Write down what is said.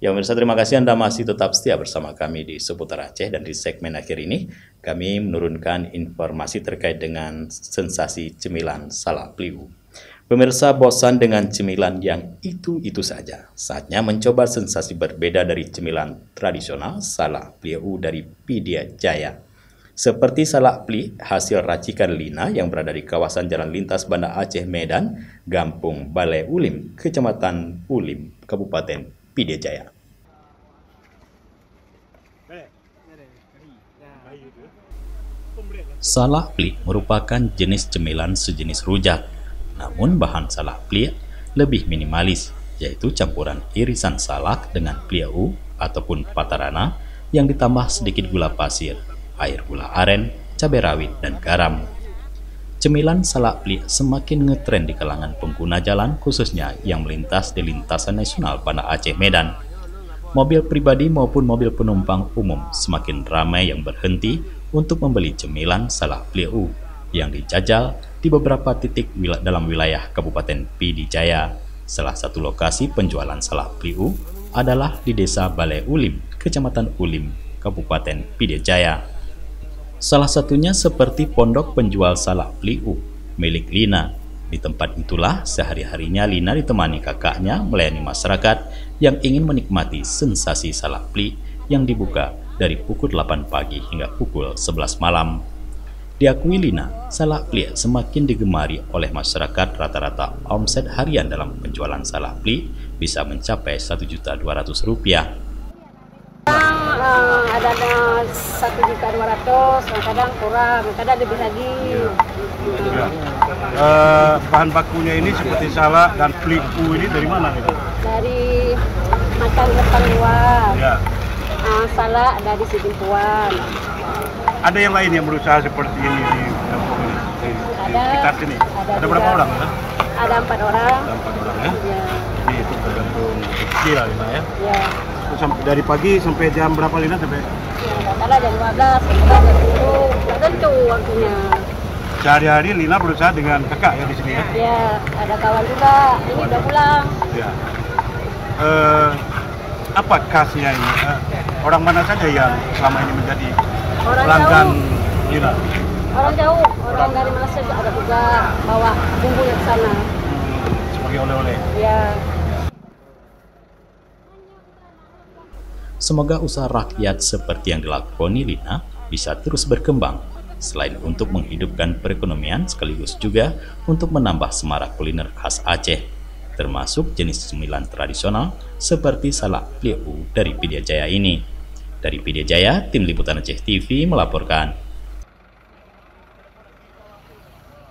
Ya pemirsa, terima kasih Anda masih tetap setia bersama kami di Seputar Aceh, dan di segmen akhir ini kami menurunkan informasi terkait dengan sensasi cemilan salak pliu. Pemirsa, bosan dengan cemilan yang itu-itu saja? Saatnya mencoba sensasi berbeda dari cemilan tradisional salak pliu dari Pidya Jaya. Seperti salak pli hasil racikan Lina yang berada di kawasan Jalan Lintas Banda Aceh Medan, Gampung Balai Ulim, Kecamatan Ulim, Kabupaten Pidya Jaya. Salak pli merupakan jenis cemilan sejenis rujak, namun bahan salak pli lebih minimalis, yaitu campuran irisan salak dengan pliau ataupun patarana yang ditambah sedikit gula pasir, air gula aren, cabai rawit, dan garam. Cemilan salak pli semakin ngetren di kalangan pengguna jalan, khususnya yang melintas di lintasan nasional Banda Aceh Medan. Mobil pribadi maupun mobil penumpang umum semakin ramai yang berhenti untuk membeli cemilan salak pliu yang dijajal di beberapa titik dalam wilayah Kabupaten Pidya Jaya. Salah satu lokasi penjualan salak pliu adalah di Desa Balai Ulim, Kecamatan Ulim, Kabupaten Pidya Jaya. Salah satunya seperti pondok penjual salak pliu milik Lina. Di tempat itulah sehari-harinya Lina ditemani kakaknya melayani masyarakat yang ingin menikmati sensasi salak pli yang dibuka dari pukul 8 pagi hingga pukul 11 malam. Diakui Lina, salak pli semakin digemari oleh masyarakat. Rata-rata omset harian dalam penjualan salak pli bisa mencapai Rp1.200.000. Ada 1.200.000, kadang kurang, kadang lebih lagi. Bahan bakunya ini seperti salak dan pliu ini dari mana? Dari makan depan luar. Ya. Salak dari Sidimpuan. Ada yang lain yang berusaha seperti ini di kampung ini? Di sekitar sini? Ada berapa orang? Ya? Ada 4 orang. Ada 4 orang ya? Ya. Jadi itu tergantung rezeki lah Lina ya? Ya. Dari pagi sampai jam berapa Lina sampai? Ya, kadang jam 15, kadang jam 10, tidak tentu waktunya. Sehari-hari Lina berusaha dengan kakak ya di sini ya? Ya, ada kawan juga, ini udah pulang. Ya. Apa khasnya ini? Orang mana saja yang selama ini menjadi pelanggan Lina? Orang jauh, orang dari Malaysia ada juga bawa bumbunya ke sana. Sebagai oleh-oleh? Ya. Semoga usaha rakyat seperti yang dilakoni Lina bisa terus berkembang, selain untuk menghidupkan perekonomian sekaligus juga untuk menambah semarak kuliner khas Aceh, termasuk jenis cemilan tradisional seperti salak pliu dari Pidya Jaya ini. Dari Pidya Jaya, Tim Liputan Aceh TV melaporkan.